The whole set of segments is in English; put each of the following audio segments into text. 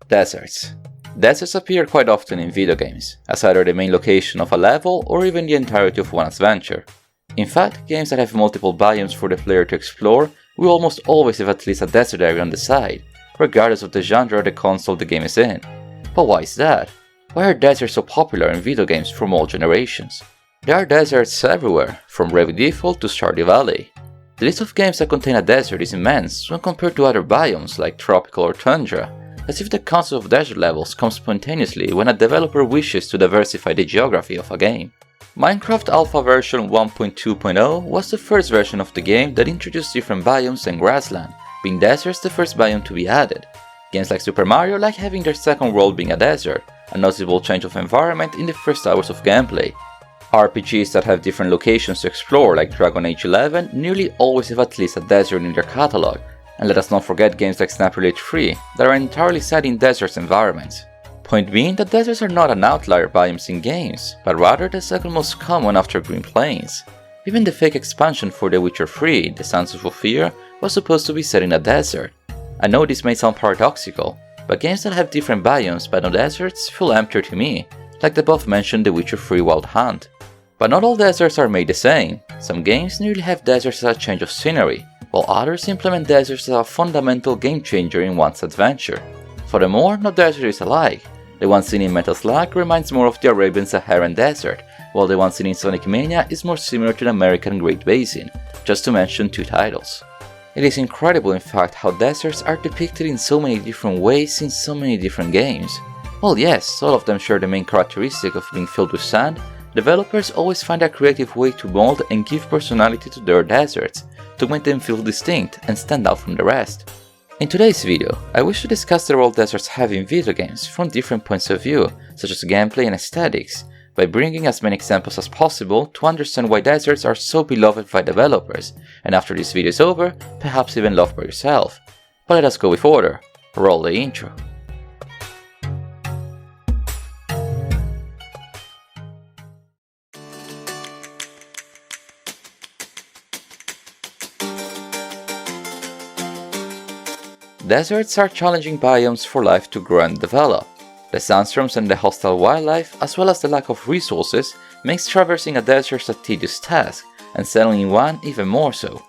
Deserts. Deserts appear quite often in video games, as either the main location of a level or even the entirety of one adventure. In fact, games that have multiple biomes for the player to explore will almost always have at least a desert area on the side, regardless of the genre or the console the game is in. But why is that? Why are deserts so popular in video games from all generations? There are deserts everywhere, from Bravely Default to Stardew Valley. The list of games that contain a desert is immense when compared to other biomes like tropical or tundra, as if the concept of desert levels comes spontaneously when a developer wishes to diversify the geography of a game. Minecraft Alpha version 1.2.0 was the first version of the game that introduced different biomes and grassland, being deserts the first biome to be added. Games like Super Mario like having their second world being a desert, a noticeable change of environment in the first hours of gameplay. RPGs that have different locations to explore like Dragon Age 11 nearly always have at least a desert in their catalog, and let us not forget games like Snap Relay 3 that are entirely set in deserts environments. Point being that deserts are not an outlier biomes in games, but rather the second most common after Green Plains. Even the fake expansion for The Witcher 3, The Sands of Ophir, was supposed to be set in a desert. I know this may sound paradoxical, but games that have different biomes but no deserts feel emptier to me, like the above mentioned The Witcher 3 Wild Hunt. But not all deserts are made the same. Some games nearly have deserts as a change of scenery, while others implement deserts as a fundamental game changer in one's adventure. Furthermore, no desert is alike. The one seen in Metal Slug reminds more of the Arabian Saharan Desert, while the one seen in Sonic Mania is more similar to the American Great Basin, just to mention two titles. It is incredible in fact how deserts are depicted in so many different ways in so many different games. While yes, all of them share the main characteristic of being filled with sand, developers always find a creative way to mold and give personality to their deserts, to make them feel distinct and stand out from the rest. In today's video, I wish to discuss the role deserts have in video games from different points of view, such as gameplay and aesthetics, by bringing as many examples as possible to understand why deserts are so beloved by developers, and after this video is over, perhaps even loved by yourself. But let us go with order. Roll the intro. Deserts are challenging biomes for life to grow and develop. The sandstorms and the hostile wildlife, as well as the lack of resources, makes traversing a desert a tedious task, and settling in one even more so.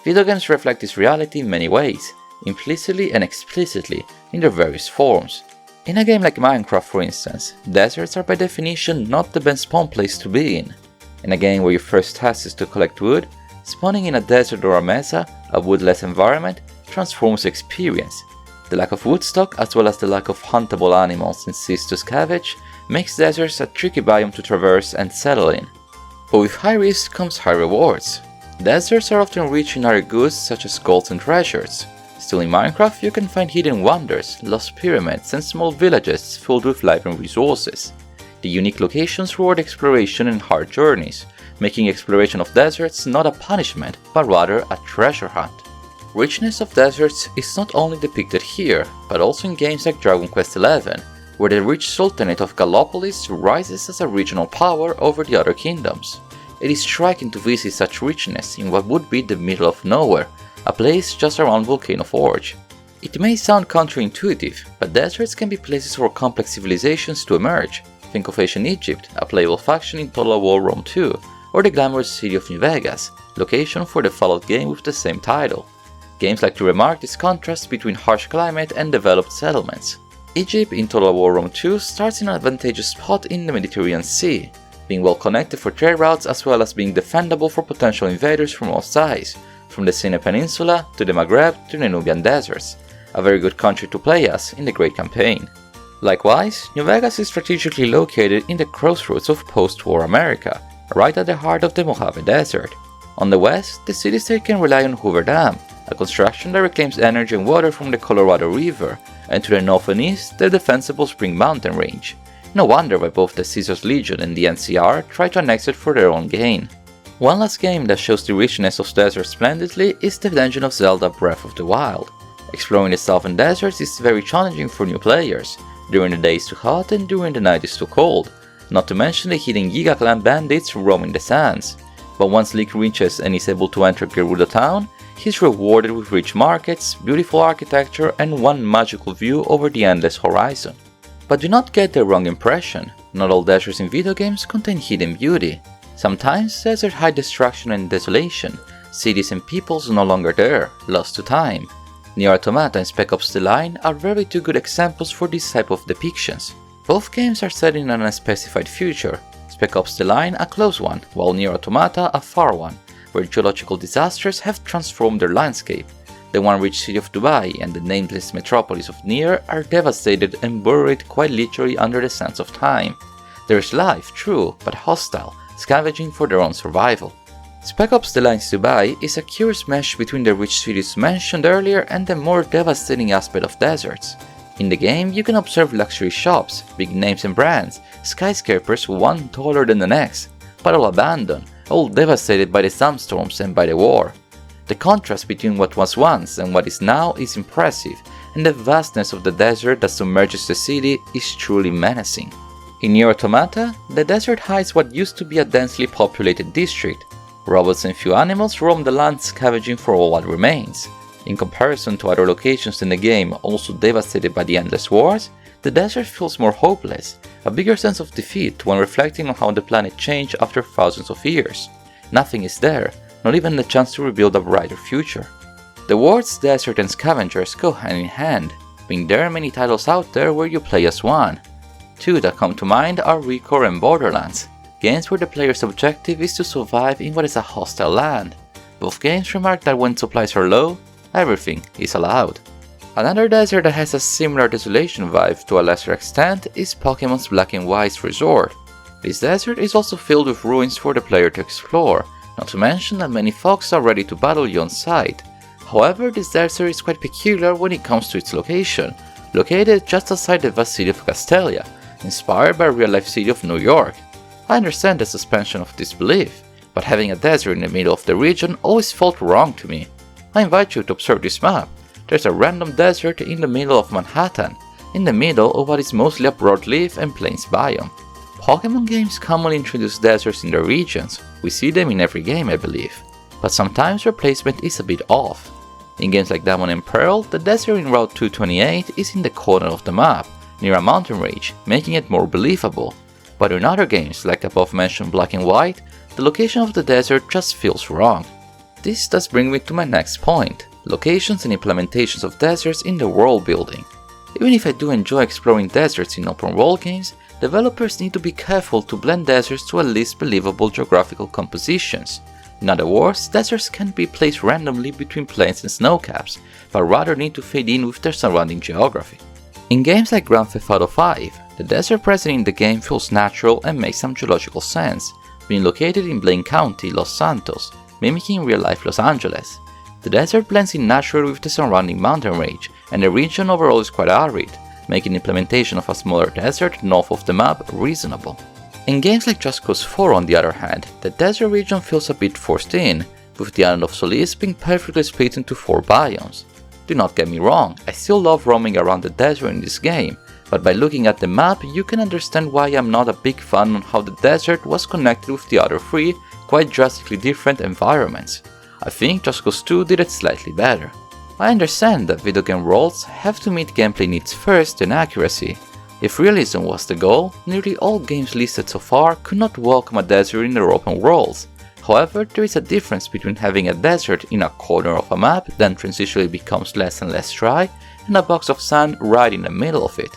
Video games reflect this reality in many ways, implicitly and explicitly, in their various forms. In a game like Minecraft for instance, deserts are by definition not the best spawn place to be in. In a game where your first task is to collect wood, spawning in a desert or a mesa, a woodless environment, transforms the experience. The lack of wood stock as well as the lack of huntable animals and seeds to scavenge makes deserts a tricky biome to traverse and settle in. But with high risk comes high rewards. Deserts are often rich in rare goods such as gold and treasures. Still in Minecraft you can find hidden wonders, lost pyramids and small villages filled with life and resources. The unique locations reward exploration and hard journeys, making exploration of deserts not a punishment but rather a treasure hunt. Richness of deserts is not only depicted here, but also in games like Dragon Quest XI, where the rich Sultanate of Gallopolis rises as a regional power over the other kingdoms. It is striking to visit such richness in what would be the middle of nowhere, a place just around Volcano Forge. It may sound counterintuitive, but deserts can be places for complex civilizations to emerge. Think of ancient Egypt, a playable faction in Total War Rome 2, or the glamorous city of New Vegas, location for the Fallout game with the same title. Games like to remark this contrast between harsh climate and developed settlements. Egypt in Total War Rome 2 starts in an advantageous spot in the Mediterranean Sea, being well connected for trade routes as well as being defendable for potential invaders from all sides, from the Sinai Peninsula to the Maghreb to the Nubian deserts, a very good country to play as in the Great Campaign. Likewise, New Vegas is strategically located in the crossroads of post-war America, right at the heart of the Mojave Desert. On the west, the city-state can rely on Hoover Dam, a construction that reclaims energy and water from the Colorado River, and to the north and east, the defensible Spring Mountain Range. No wonder why both the Caesar's Legion and the NCR try to annex it for their own gain. One last game that shows the richness of deserts splendidly is The Legend of Zelda Breath of the Wild. Exploring the southern deserts is very challenging for new players. During the day is too hot and during the night is too cold, not to mention the hidden Giga Clan bandits roaming the sands. But once Link reaches and is able to enter Gerudo Town, he's rewarded with rich markets, beautiful architecture, and one magical view over the endless horizon. But do not get the wrong impression, not all deserts in video games contain hidden beauty. Sometimes deserts hide destruction and desolation, cities and peoples no longer there, lost to time. Nier Automata and Spec Ops: The Line are very two good examples for this type of depictions. Both games are set in an unspecified future, Spec Ops: The Line a close one, while Nier Automata a far one, where geological disasters have transformed their landscape. The one-rich city of Dubai and the nameless metropolis of Nier are devastated and buried quite literally under the sands of time. There is life, true, but hostile, scavenging for their own survival. Spec Ops: The Line's Dubai is a curious mesh between the rich cities mentioned earlier and the more devastating aspect of deserts. In the game, you can observe luxury shops, big names and brands, skyscrapers one taller than the next, but all abandoned, all devastated by the sandstorms and by the war. The contrast between what was once and what is now is impressive, and the vastness of the desert that submerges the city is truly menacing. In Nier Automata, the desert hides what used to be a densely populated district. Robots and few animals roam the land scavenging for all what remains. In comparison to other locations in the game also devastated by the endless wars, the desert feels more hopeless, a bigger sense of defeat when reflecting on how the planet changed after thousands of years. Nothing is there, not even the chance to rebuild a brighter future. The words desert and scavengers go hand in hand, being there are many titles out there where you play as one. Two that come to mind are Recore and Borderlands, games where the player's objective is to survive in what is a hostile land. Both games remark that when supplies are low, everything is allowed. Another desert that has a similar desolation vibe to a lesser extent is Pokémon's Black and White's Resort. This desert is also filled with ruins for the player to explore, not to mention that many fogs are ready to battle you on sight. However, this desert is quite peculiar when it comes to its location, located just outside the vast city of Castelia, inspired by a real-life city of New York. I understand the suspension of disbelief, but having a desert in the middle of the region always felt wrong to me. I invite you to observe this map. There's a random desert in the middle of Manhattan, in the middle of what is mostly a broadleaf and plains biome. Pokémon games commonly introduce deserts in their regions, we see them in every game I believe, but sometimes their placement is a bit off. In games like Diamond and Pearl, the desert in Route 228 is in the corner of the map, near a mountain range, making it more believable. But in other games, like above mentioned Black and White, the location of the desert just feels wrong. This does bring me to my next point, locations and implementations of deserts in the world building. Even if I do enjoy exploring deserts in open world games, developers need to be careful to blend deserts to at least believable geographical compositions. In other words, deserts can't be placed randomly between plains and snowcaps, but rather need to fade in with their surrounding geography. In games like Grand Theft Auto 5, the desert present in the game feels natural and makes some geological sense, being located in Blaine County, Los Santos, mimicking real-life Los Angeles. The desert blends in naturally with the surrounding mountain range, and the region overall is quite arid, making implementation of a smaller desert north of the map reasonable. In games like Just Cause 4 on the other hand, the desert region feels a bit forced in, with the island of Solis being perfectly split into 4 biomes. Do not get me wrong, I still love roaming around the desert in this game, but by looking at the map you can understand why I'm not a big fan on how the desert was connected with the other 3 quite drastically different environments. I think Just Cause 2 did it slightly better. I understand that video game worlds have to meet gameplay needs first and accuracy. If realism was the goal, nearly all games listed so far could not welcome a desert in their open worlds. However, there is a difference between having a desert in a corner of a map that transitionally becomes less and less dry, and a box of sand right in the middle of it.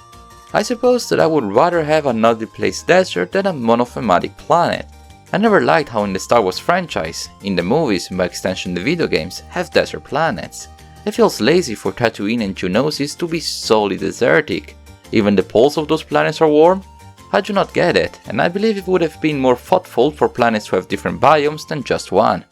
I suppose that I would rather have a not replaced desert than a monothematic planet. I never liked how in the Star Wars franchise, in the movies and by extension the video games, have desert planets. It feels lazy for Tatooine and Geonosis to be solely desertic. Even the poles of those planets are warm? I do not get it, and I believe it would have been more thoughtful for planets to have different biomes than just one.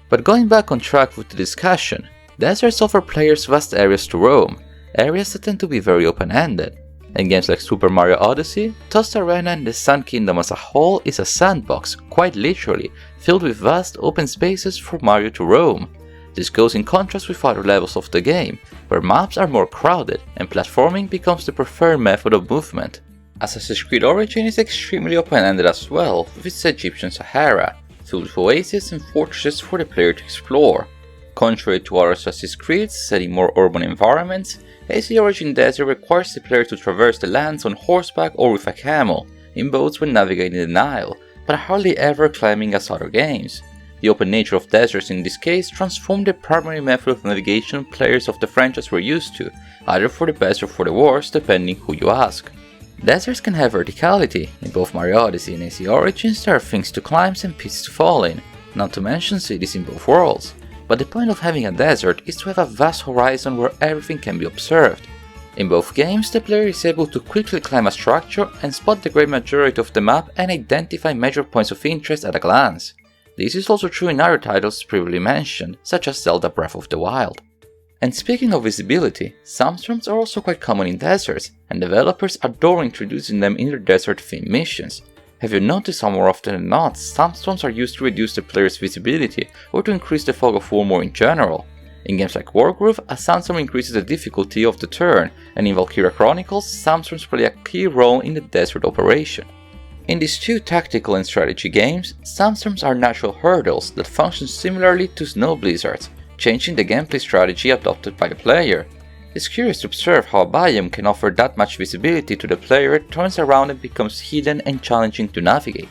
But going back on track with the discussion, deserts offer players vast areas to roam, areas that tend to be very open-ended. In games like Super Mario Odyssey, Toast Arena and the Sun Kingdom as a whole is a sandbox, quite literally, filled with vast open spaces for Mario to roam. This goes in contrast with other levels of the game, where maps are more crowded and platforming becomes the preferred method of movement. Assassin's Creed Origin is extremely open-ended as well, with its Egyptian Sahara, filled with oases and fortresses for the player to explore. Contrary to other Assassin's Creeds set in more urban environments, AC Origin Desert requires the player to traverse the lands on horseback or with a camel, in boats when navigating the Nile, but hardly ever climbing as other games. The open nature of deserts in this case transformed the primary method of navigation players of the franchise were used to, either for the best or for the worst, depending who you ask. Deserts can have verticality. In both Mario Odyssey and AC Origins there are things to climb and pits to fall in, not to mention cities in both worlds. But the point of having a desert is to have a vast horizon where everything can be observed. In both games, the player is able to quickly climb a structure and spot the great majority of the map and identify major points of interest at a glance. This is also true in other titles previously mentioned, such as Zelda Breath of the Wild. And speaking of visibility, sandstorms are also quite common in deserts, and developers adore introducing them in their desert-themed missions. Have you noticed how more often than not, sandstorms are used to reduce the player's visibility or to increase the fog of war more in general? In games like Wargroove, a sandstorm increases the difficulty of the turn, and in Valkyria Chronicles, sandstorms play a key role in the desert operation. In these two tactical and strategy games, sandstorms are natural hurdles that function similarly to snow blizzards, changing the gameplay strategy adopted by the player. It's curious to observe how a biome can offer that much visibility to the player turns around and becomes hidden and challenging to navigate.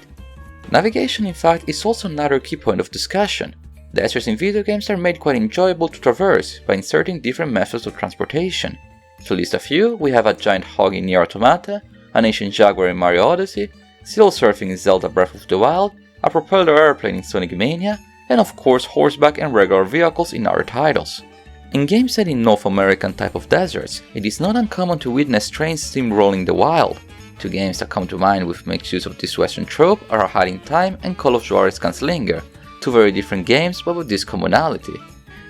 Navigation, in fact, is also another key point of discussion. Deserts in video games are made quite enjoyable to traverse by inserting different methods of transportation. To list a few, we have a giant hog in Nier Automata, an ancient jaguar in Mario Odyssey, still surfing in Zelda Breath of the Wild, a propeller airplane in Sonic Mania, and of course horseback and regular vehicles in other titles. In games set in North American type of deserts, it is not uncommon to witness trains steamrolling the wild. Two games that come to mind which make use of this western trope are Hiding Time and Call of Juarez Gunslinger, two very different games but with this commonality.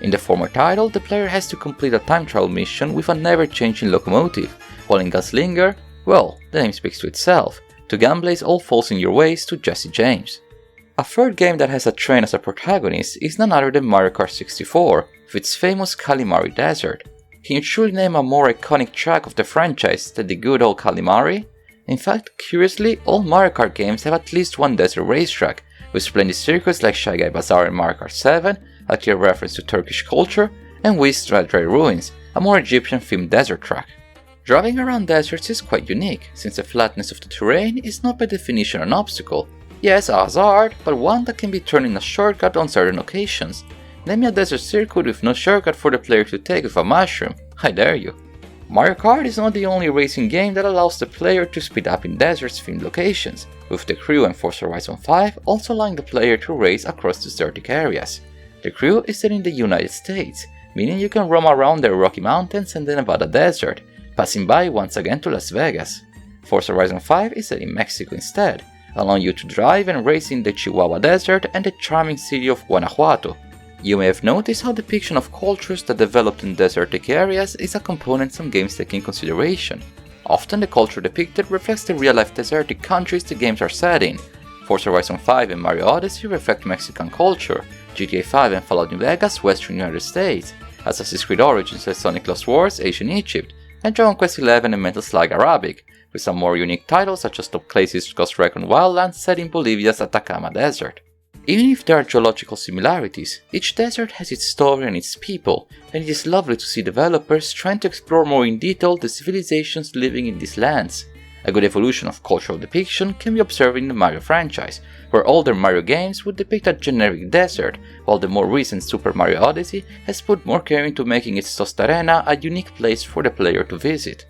In the former title, the player has to complete a time trial mission with a never-changing locomotive, while in Gunslinger, well, the name speaks to itself. To gunblaze all falls in your ways to Jesse James. A third game that has a train as a protagonist is none other than Mario Kart 64, with its famous Kalimari Desert. Can you truly name a more iconic track of the franchise than the good old Kalimari? In fact, curiously, all Mario Kart games have at least one desert racetrack, with splendid circuits like Shy Guy Bazaar in Mario Kart 7, a clear reference to Turkish culture, and Whist's Dry Ruins, a more Egyptian-themed desert track. Driving around deserts is quite unique, since the flatness of the terrain is not by definition an obstacle. Yes, a hazard, but one that can be turned in a shortcut on certain occasions. Name me a desert circuit with no shortcut for the player to take with a mushroom, I dare you. Mario Kart is not the only racing game that allows the player to speed up in deserts-themed locations, with The Crew and Forza Horizon 5 also allowing the player to race across desertic areas. The Crew is set in the United States, meaning you can roam around the Rocky Mountains and the Nevada Desert, passing by once again to Las Vegas. Forza Horizon 5 is set in Mexico instead, allowing you to drive and race in the Chihuahua Desert and the charming city of Guanajuato. You may have noticed how depiction of cultures that developed in desertic areas is a component some games take in consideration. Often the culture depicted reflects the real-life desertic countries the games are set in. Forza Horizon 5 and Mario Odyssey reflect Mexican culture, GTA 5 and Fallout New Vegas Western United States, Assassin's Creed Origins and Sonic Lost Wars Asian Egypt, and Dragon Quest XI and Metal Slug Arabic, with some more unique titles such as Top Clasey's Ghost Recon Wildlands set in Bolivia's Atacama Desert. Even if there are geological similarities, each desert has its story and its people, and it is lovely to see developers trying to explore more in detail the civilizations living in these lands. A good evolution of cultural depiction can be observed in the Mario franchise, where older Mario games would depict a generic desert, while the more recent Super Mario Odyssey has put more care into making its Tostarena a unique place for the player to visit.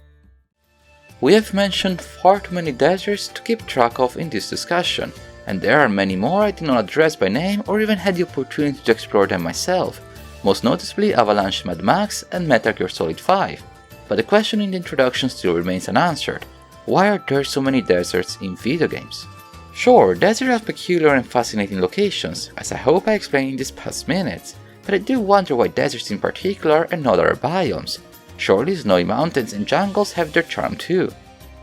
We have mentioned far too many deserts to keep track of in this discussion, and there are many more I did not address by name or even had the opportunity to explore them myself, most noticeably Avalanche Mad Max and Metal Gear Solid 5. But the question in the introduction still remains unanswered: why are there so many deserts in video games? Sure, deserts have peculiar and fascinating locations, as I hope I explained in these past minutes, but I do wonder why deserts in particular and not other biomes. Surely snowy mountains and jungles have their charm too.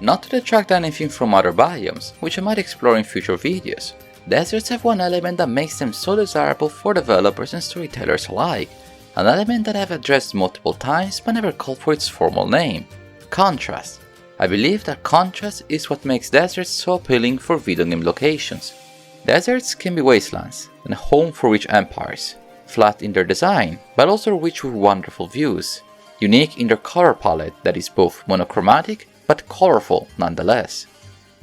Not to detract anything from other biomes, which I might explore in future videos, deserts have one element that makes them so desirable for developers and storytellers alike, an element that I've addressed multiple times but never called for its formal name: contrast. I believe that contrast is what makes deserts so appealing for video game locations. Deserts can be wastelands and a home for rich empires, flat in their design, but also rich with wonderful views, unique in their color palette that is both monochromatic but colorful nonetheless.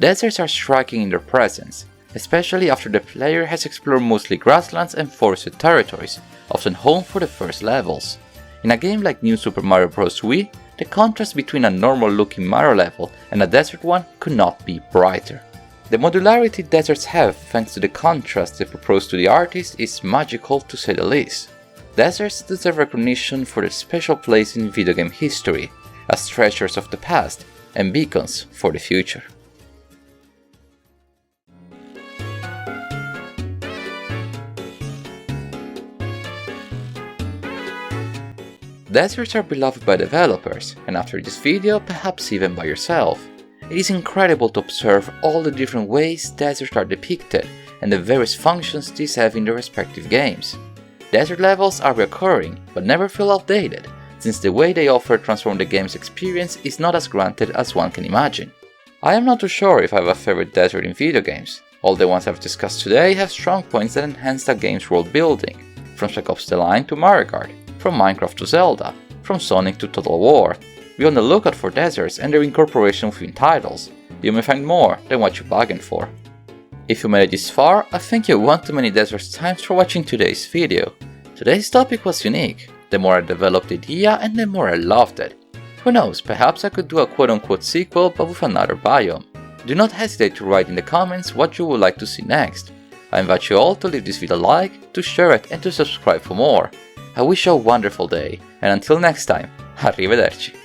Deserts are striking in their presence, especially after the player has explored mostly grasslands and forested territories, often home for the first levels. In a game like New Super Mario Bros. Wii, the contrast between a normal-looking Mario level and a desert one could not be brighter. The modularity deserts have thanks to the contrast they propose to the artist is magical to say the least. Deserts deserve recognition for their special place in video game history, as treasures of the past and beacons for the future. Deserts are beloved by developers, and after this video, perhaps even by yourself. It is incredible to observe all the different ways deserts are depicted and the various functions these have in their respective games. Desert levels are recurring, but never feel outdated, since the way they offer transform the game's experience is not as granted as one can imagine. I am not too sure if I have a favorite desert in video games. All the ones I've discussed today have strong points that enhance the game's world building, from Spec Ops The Line to Mario Kart, from Minecraft to Zelda, from Sonic to Total War. Be on the lookout for deserts and their incorporation within titles. You may find more than what you're bargained for. If you made it this far, I think you one too many deserts times for watching today's video. Today's topic was unique. The more I developed the idea and the more I loved it. Who knows, perhaps I could do a quote-unquote sequel but with another biome. Do not hesitate to write in the comments what you would like to see next. I invite you all to leave this video a like, to share it and to subscribe for more. I wish you a wonderful day, and until next time, arrivederci.